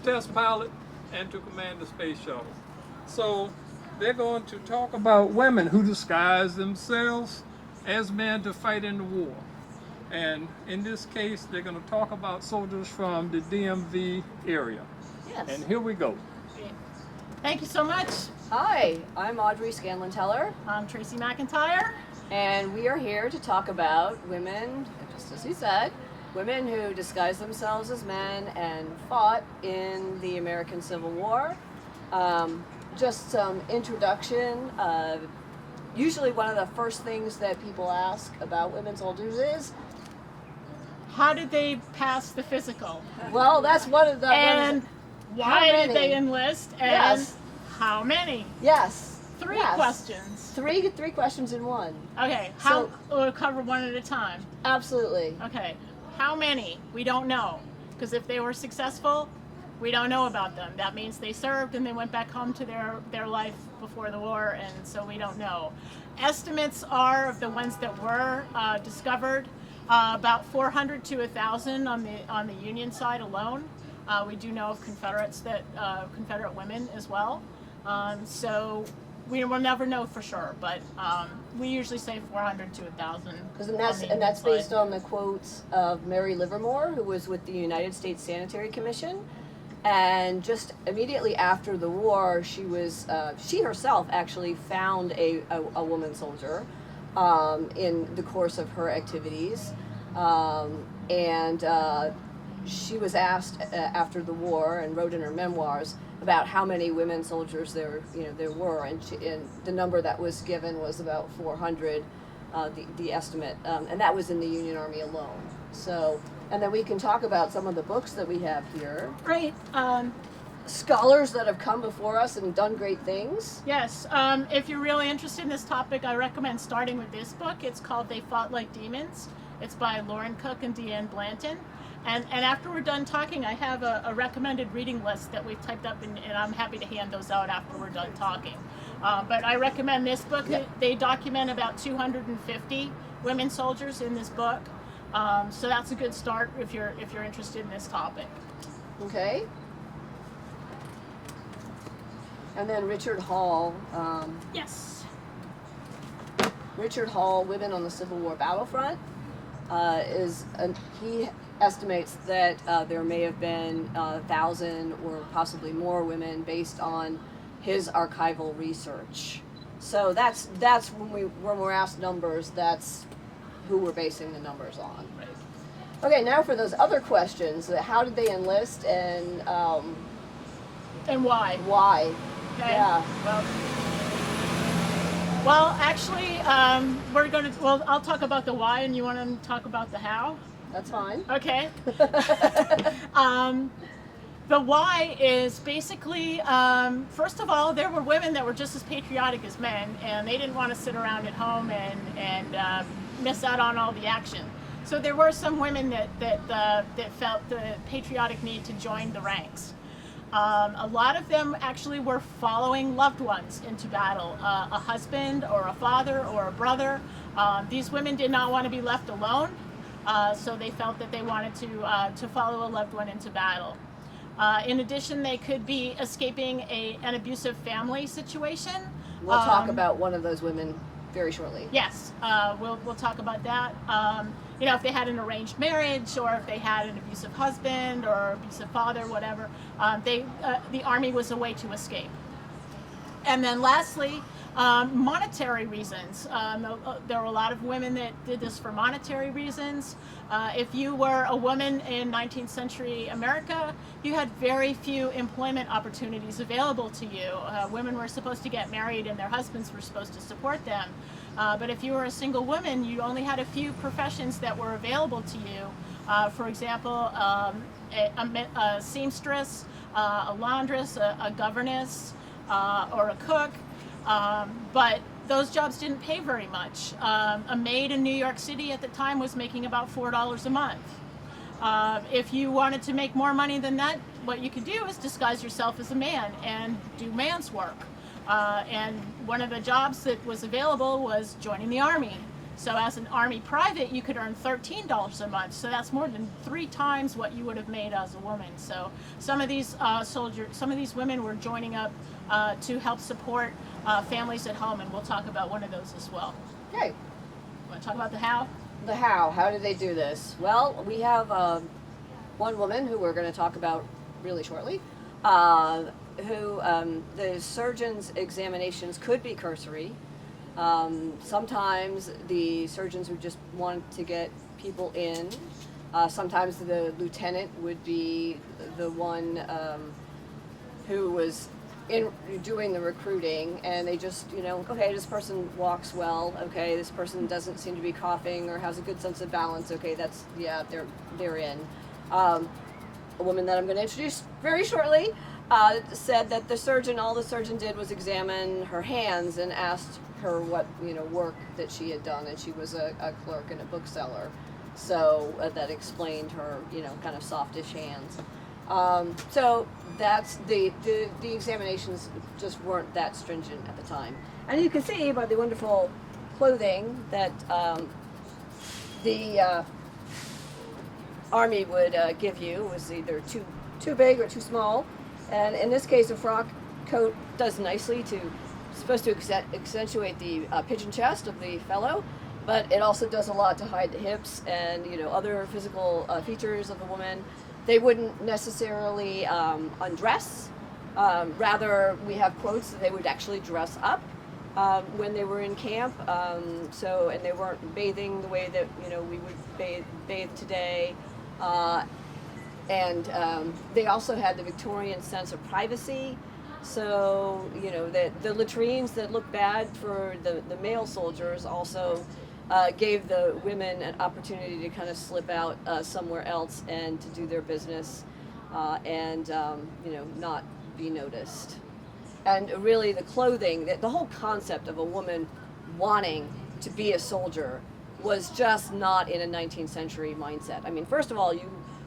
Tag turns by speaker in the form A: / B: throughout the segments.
A: test pilot and to command the space shuttle. So they're going to talk about women who disguise themselves as men to fight in the war. And in this case, they're going to talk about soldiers from the DMV area.
B: Yes.
A: And here we go.
C: Thank you so much.
B: Hi, I'm Audrey Scanlon-Teller,
C: I'm Tracey McIntyre.
B: and we are here to talk about women, just as you said, women who disguised themselves as men and fought in the American Civil War. Just some introduction. Usually one of the first things that people ask about women soldiers is,
C: How did they pass the physical?
B: well, that's one of the...
C: And why
B: How
C: did they
B: many?
C: enlist? And
B: Yes.
C: how many?
B: Yes.
C: Three
B: Yes.
C: questions.
B: Three questions in one.
C: Okay, we'll cover one at a time.
B: Absolutely.
C: Okay, how many? We don't know. Because if they were successful, we don't know about them. That means they served and they went back home to their life before the war, and so we don't know. Estimates are, of the ones that were discovered, about 400 to 1,000 on the Union side alone. We do know of Confederate women as well. So we will never know for sure, but we usually say 400 to 1,000.
B: And that's based on the quotes of Mary Livermore, who was with the United States Sanitary Commission. And just immediately after the war, she herself actually found a woman soldier in the course of her activities. She was asked after the war and wrote in her memoirs about how many women soldiers there were, and the number that was given was about 400, the estimate, and that was in the Union Army alone. So, and then we can talk about some of the books that we have here.
C: Right.
B: Scholars that have come before us and done great things.
C: Yes. If you're really interested in this topic, I recommend starting with this book. It's called They Fought Like Demons. It's by Lauren Cook and Deanne Blanton. And after we're done talking, I have a recommended reading list that we've typed up, and I'm happy to hand those out after we're done talking. But I recommend this book.
B: Yeah.
C: They document about 250 women soldiers in this book. So that's a good start if you're interested in this topic.
B: Okay. And then Richard Hall.
C: Yes.
B: Richard Hall, Women on the Civil War Battlefront, he estimates that there may have been 1,000 or possibly more women based on his archival research. So that's when we're asked numbers, that's who we're basing the numbers on.
C: Right.
B: Okay, now for those other questions, how did they enlist and
C: why?
B: why?
C: Okay.
B: Yeah.
C: Well, actually, I'll talk about the why, and you want to talk about the how?
B: That's fine.
C: Okay. The why is basically, first of all, there were women that were just as patriotic as men, and they didn't want to sit around at home and miss out on all the action. So there were some women that felt the patriotic need to join the ranks. A lot of them actually were following loved ones into battle, a husband or a father or a brother. These women did not want to be left alone, so they felt that they wanted to follow a loved one into battle. In addition, they could be escaping an abusive family situation.
B: We'll talk about one of those women very shortly.
C: Yes, we'll talk about that. If they had an arranged marriage, or if they had an abusive husband or abusive father, whatever, the army was a way to escape. And then lastly, monetary reasons. There were a lot of women that did this for monetary reasons. If you were a woman in 19th century America, you had very few employment opportunities available to you. Women were supposed to get married and their husbands were supposed to support them. But if you were a single woman, you only had a few professions that were available to you. For example, a seamstress, a laundress, a governess, or a cook. But those jobs didn't pay very much. A maid in New York City at the time was making about $4 a month. If you wanted to make more money than that, what you could do is disguise yourself as a man and do man's work. And one of the jobs that was available was joining the army. So as an Army private, you could earn $13 a month. So that's more than 3 times what you would have made as a woman. So some of these some of these women were joining up to help support families at home, and we'll talk about one of those as well.
B: Okay.
C: Want to talk about the how?
B: The how. How did they do this? Well, we have one woman who we're going to talk about really shortly, who the surgeon's examinations could be cursory. Sometimes the surgeons would just want to get people in. Sometimes the lieutenant would be the one who was doing the recruiting, and they just, okay, this person walks well, okay, this person doesn't seem to be coughing or has a good sense of balance, okay, they're in. A woman that I'm going to introduce very shortly said that all the surgeon did was examine her hands and asked her what work that she had done, and she was a clerk and a bookseller, so that explained her kind of softish hands. So that's the examinations just weren't that stringent at the time, and you can see by the wonderful clothing that the Army would give you was either too big or too small, and in this case a frock coat does nicely supposed to accentuate the pigeon chest of the fellow, but it also does a lot to hide the hips and other physical features of the woman. They wouldn't necessarily undress. Rather, we have quotes that they would actually dress up when they were in camp. And they weren't bathing the way that we would bathe today. And they also had the Victorian sense of privacy. So the latrines that looked bad for the male soldiers also gave the women an opportunity to kind of slip out somewhere else and to do their business and not be noticed. And really the clothing, the whole concept of a woman wanting to be a soldier was just not in a 19th century mindset. I mean, first of all,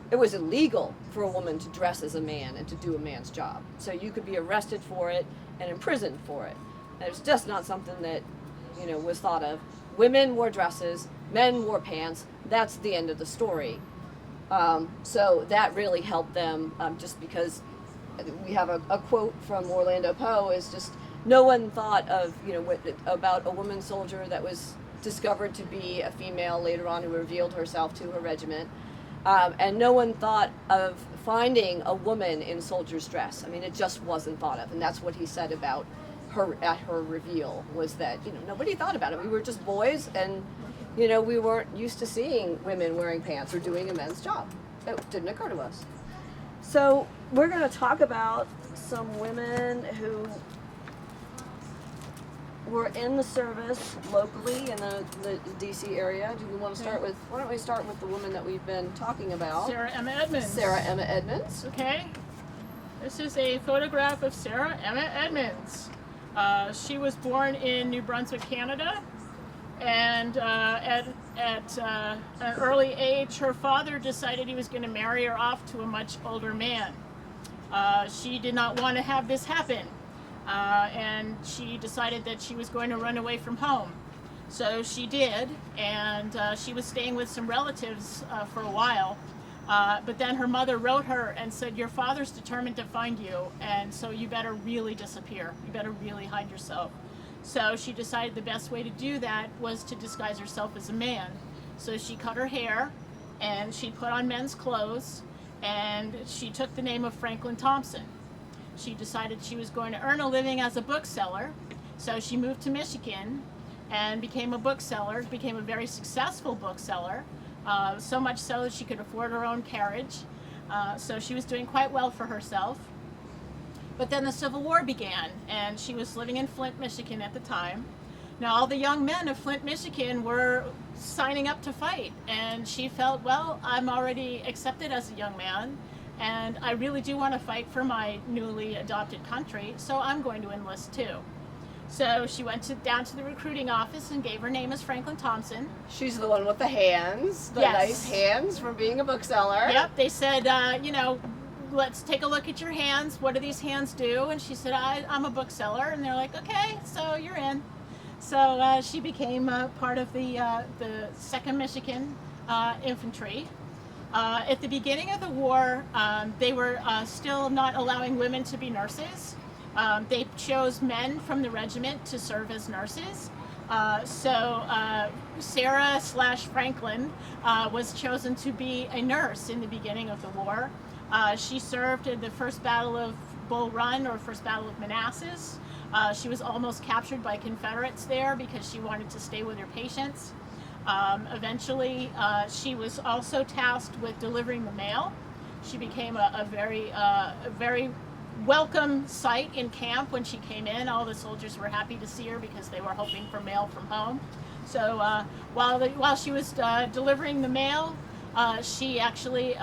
B: it was illegal for a woman to dress as a man and to do a man's job. So you could be arrested for it and imprisoned for it. And it's just not something that was thought of. Women wore dresses, men wore pants. That's the end of the story. So that really helped them, just because we have a quote from Orlando Poe is just, no one thought of, about a woman soldier that was discovered to be a female later on who revealed herself to her regiment. And no one thought of finding a woman in soldier's dress. I mean, it just wasn't thought of. And that's what he said about her at her reveal, was that, nobody thought about it. We were just boys, and, we weren't used to seeing women wearing pants or doing a men's job. It didn't occur to us. So we're going to talk about some women who were in the service locally in the DC area. Do we want to start with, why don't we start with the woman that we've been talking about?
C: Sarah Emma Edmonds.
B: Sarah Emma Edmonds.
C: Okay. This is a photograph of Sarah Emma Edmonds. She was born in New Brunswick, Canada, and at an early age, her father decided he was going to marry her off to a much older man. She did not want to have this happen. And she decided that she was going to run away from home. So she did, and she was staying with some relatives for a while. But then her mother wrote her and said, your father's determined to find you, and so you better really disappear. You better really hide yourself. So she decided the best way to do that was to disguise herself as a man. So she cut her hair, and she put on men's clothes, and she took the name of Franklin Thompson. She decided she was going to earn a living as a bookseller, so she moved to Michigan and became a bookseller, became a very successful bookseller, so much so that she could afford her own carriage. So she was doing quite well for herself. But then the Civil War began, and she was living in Flint, Michigan at the time. Now all the young men of Flint, Michigan were signing up to fight, and she felt, well, I'm already accepted as a young man, and I really do want to fight for my newly adopted country, so I'm going to enlist too. So she went down to the recruiting office and gave her name as Franklin Thompson.
B: She's the one with the hands, the nice hands from being a bookseller.
C: Yep, they said, let's take a look at your hands. What do these hands do? And she said, I'm a bookseller. And they're like, okay, so you're in. So she became part of the 2nd Michigan Infantry. At the beginning of the war, they were still not allowing women to be nurses. They chose men from the regiment to serve as nurses. So Sarah/Franklin was chosen to be a nurse in the beginning of the war. She served in the First Battle of Bull Run, or First Battle of Manassas. She was almost captured by Confederates there because she wanted to stay with her patients. Eventually, she was also tasked with delivering the mail. She became a very welcome sight in camp when she came in. All the soldiers were happy to see her because they were hoping for mail from home. So while she was delivering the mail, she actually,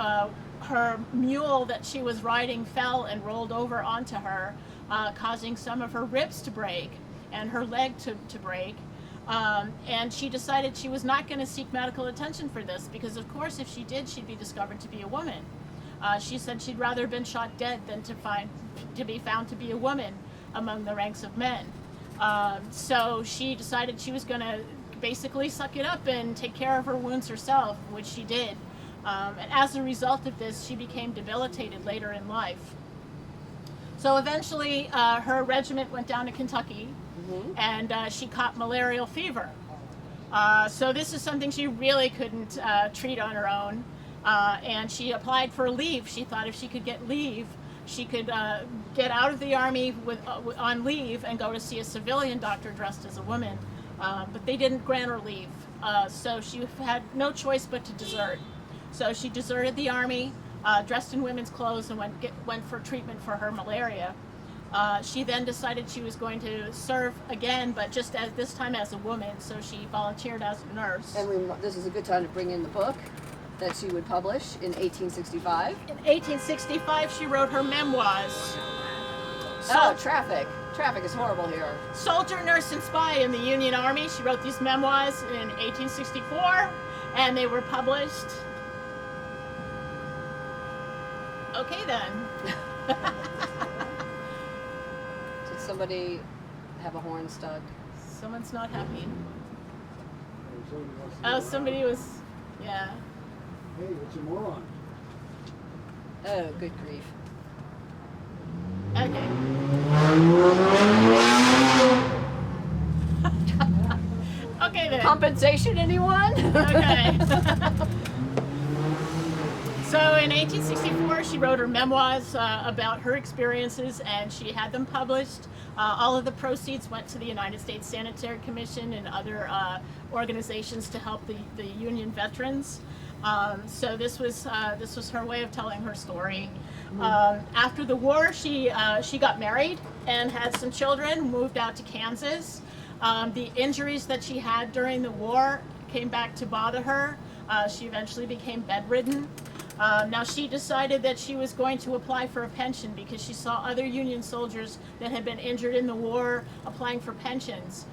C: her mule that she was riding fell and rolled over onto her, causing some of her ribs to break and her leg to break. And she decided she was not going to seek medical attention for this because, of course, if she did, she'd be discovered to be a woman. She said she'd rather have been shot dead than to be found to be a woman among the ranks of men. So she decided she was going to basically suck it up and take care of her wounds herself, which she did. And as a result of this, she became debilitated later in life. So eventually, her regiment went down to Kentucky, and she caught malarial fever. So this is something she really couldn't treat on her own. And she applied for leave. She thought if she could get leave, she could get out of the Army on leave and go to see a civilian doctor dressed as a woman. But they didn't grant her leave. So she had no choice but to desert. So she deserted the Army, dressed in women's clothes, and went for treatment for her malaria. She then decided she was going to serve again, but just this time as a woman. So she volunteered as a nurse.
B: And this is a good time to bring in the book that she would publish in 1865.
C: In 1865, she wrote her memoirs.
B: Traffic. Traffic is horrible here.
C: Soldier, nurse, and spy in the Union Army. She wrote these memoirs in 1864, and they were published. Okay then.
B: Did somebody have a horn stuck?
C: Someone's not happy. Oh, somebody was, yeah.
D: Hey, it's a moron.
B: Oh, good grief.
C: Okay. Okay then.
B: Compensation, anyone?
C: Okay. So in 1864, she wrote her memoirs about her experiences, and she had them published. All of the proceeds went to the United States Sanitary Commission and other organizations to help the Union veterans. So this was her way of telling her story. After the war, she got married and had some children, moved out to Kansas. The injuries that she had during the war came back to bother her. She eventually became bedridden. Now she decided that she was going to apply for a pension because she saw other Union soldiers that had been injured in the war applying for pensions.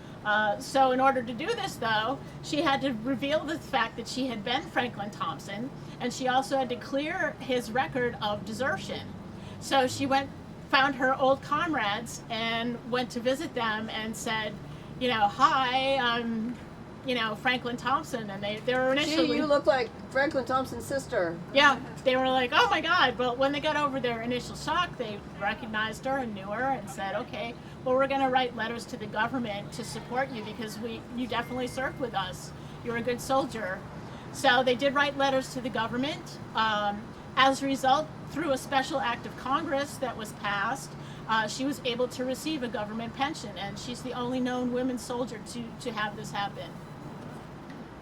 C: So in order to do this, though, she had to reveal the fact that she had been Franklin Thompson, and she also had to clear his record of desertion. So she found her old comrades and went to visit them and said, hi, I'm, Franklin Thompson. And they were initially...
B: Gee, you look like Franklin Thompson's sister.
C: Yeah, they were like, oh my God. But when they got over their initial shock, they recognized her and knew her and said, okay, well, we're going to write letters to the government to support you because you definitely served with us. You're a good soldier. So they did write letters to the government. As a result, through a special act of Congress that was passed, she was able to receive a government pension, and she's the only known women soldier to have this happen.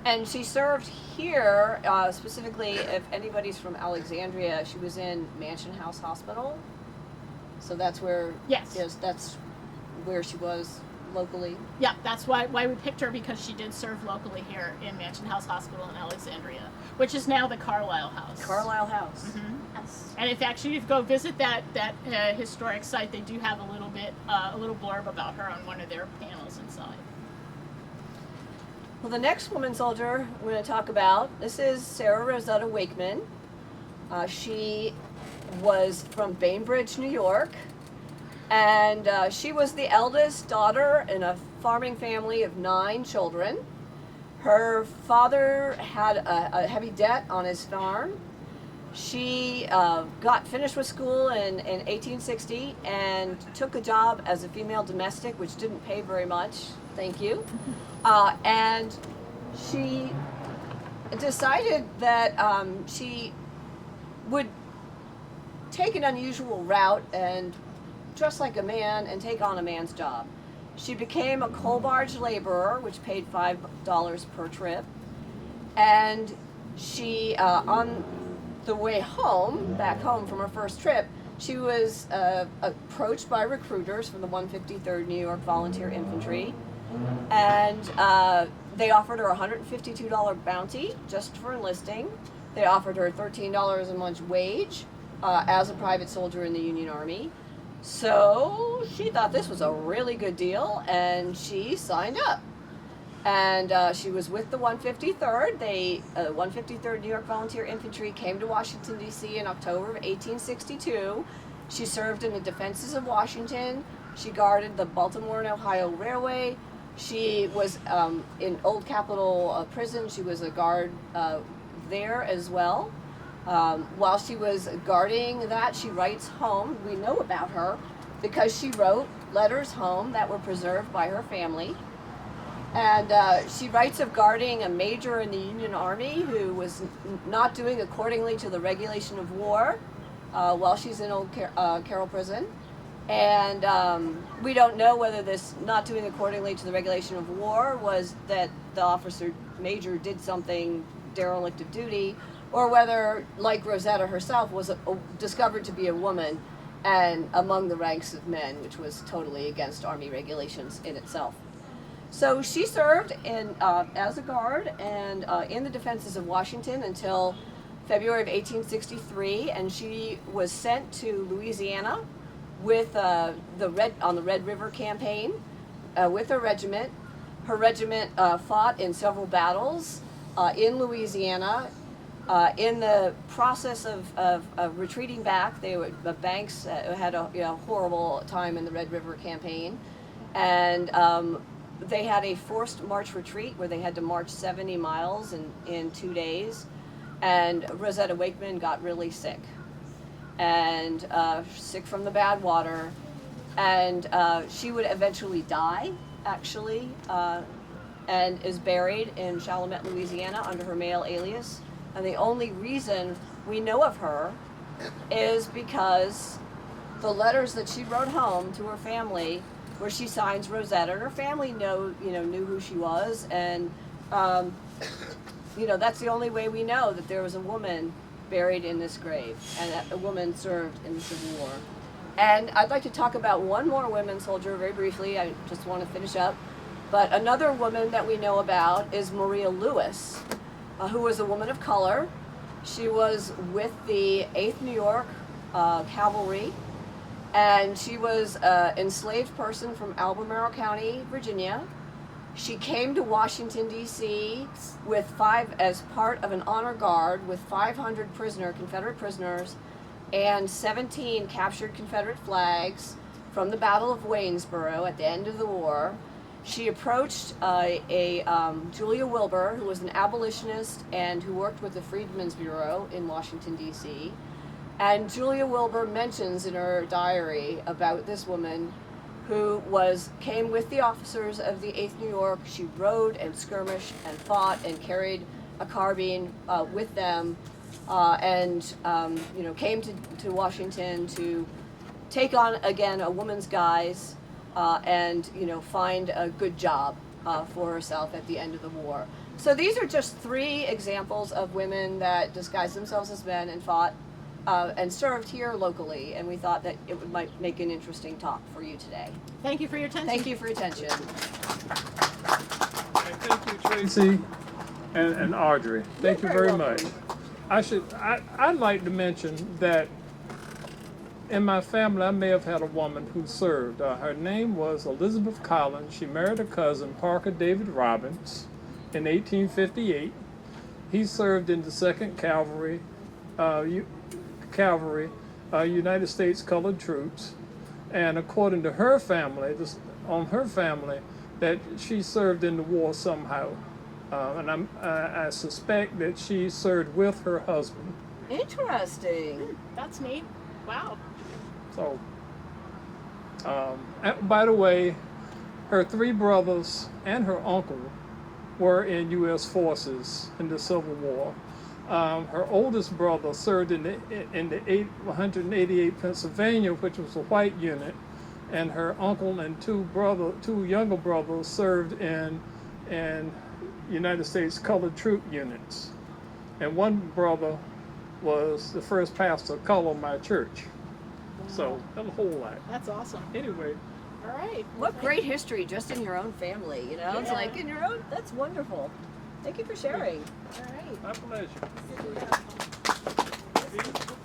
B: And she served here, specifically, if anybody's from Alexandria, she was in Mansion House Hospital. So that's where,
C: Yes.
B: That's where she was locally.
C: Yeah, that's why we picked her, because she did serve locally here in Mansion House Hospital in Alexandria, which is now the Carlisle House.
B: Carlisle House.
C: Mm-hmm. Yes. And if actually you go visit that historic site, they do have a little blurb about her on one of their panels inside.
B: Well, the next woman soldier we're going to talk about, this is Sarah Rosetta Wakeman. She was from Bainbridge, New York, and she was the eldest daughter in a farming family of 9 children. Her father had a heavy debt on his farm. She got finished with school in 1860 and took a job as a female domestic, which didn't pay very much. Thank you. And she decided that she would take an unusual route and dress like a man and take on a man's job. She became a coal barge laborer, which paid $5 per trip. And she, on the way home, back home from her first trip, she was approached by recruiters from the 153rd New York Volunteer Infantry. And they offered her a $152 bounty just for enlisting. They offered her $13 a month wage as a private soldier in the Union Army. So she thought this was a really good deal, and she signed up. And she was with the 153rd. 153rd New York Volunteer Infantry came to Washington, D.C. in October of 1862. She served in the defenses of Washington. She guarded the Baltimore and Ohio Railway. She was in Old Capitol Prison. She was a guard there as well. While she was guarding that, she writes home. We know about her because she wrote letters home that were preserved by her family. And she writes of guarding a major in the Union Army who was not doing accordingly to the regulation of war while she's in Old Carroll Prison. And we don't know whether this not doing accordingly to the regulation of war was that the officer major did something derelict of duty, or whether, like Rosetta herself, was discovered to be a woman and among the ranks of men, which was totally against Army regulations in itself. So she served in, as a guard and in the defenses of Washington until February of 1863, and she was sent to Louisiana with on the Red River campaign with her regiment. Her regiment fought in several battles in Louisiana. In the process of retreating back, the Banks had a horrible time in the Red River campaign, and they had a forced march retreat where they had to march 70 miles in 2 days, and Rosetta Wakeman got really sick, and sick from the bad water, and she would eventually die, actually, and is buried in Chalmette, Louisiana under her male alias. And the only reason we know of her is because the letters that she wrote home to her family, where she signs Rosetta, and her family knew who she was, and that's the only way we know that there was a woman buried in this grave, and that a woman served in the Civil War. And I'd like to talk about one more women soldier very briefly. I just want to finish up. But another woman that we know about is Maria Lewis, who was a woman of color. She was with the 8th New York Cavalry, and she was an enslaved person from Albemarle County, Virginia. She came to Washington, D.C. as part of an honor guard with 500 Confederate prisoners and 17 captured Confederate flags from the Battle of Waynesboro at the end of the war. She approached Julia Wilbur, who was an abolitionist and who worked with the Freedmen's Bureau in Washington, D.C. And Julia Wilbur mentions in her diary about this woman who came with the officers of the 8th New York. She rode and skirmished and fought and carried a carbine with them, and came to Washington to take on again a woman's guise. And find a good job for herself at the end of the war. So these are just 3 examples of women that disguised themselves as men and fought and served here locally, and we thought that it might make an interesting talk for you today.
C: Thank you for your attention.
B: Thank you for your attention.
A: And thank you, Tracy and Audrey. Thank you
B: You're very
A: very
B: welcome.
A: much. I'd like to mention that in my family, I may have had a woman who served. Her name was Elizabeth Collins. She married a cousin, Parker David Robbins, in 1858. He served in the 2nd Cavalry, United States Colored Troops. And according to her family, that she served in the war somehow. And I suspect that she served with her husband.
B: Interesting.
C: That's neat. Wow.
A: So, by the way, her 3 brothers and her uncle were in U.S. forces in the Civil War. Her oldest brother served in the 188 Pennsylvania, which was a white unit, and her uncle and 2 younger brothers served in United States colored troop units. And one brother was the first pastor of color in my church. So, that's a whole lot.
C: That's awesome.
A: Anyway.
C: All right.
B: What great history just in your own family, you know? It's
C: Yeah.
B: like in your own, that's wonderful. Thank you for sharing.
C: All right.
A: My pleasure.
C: Yeah.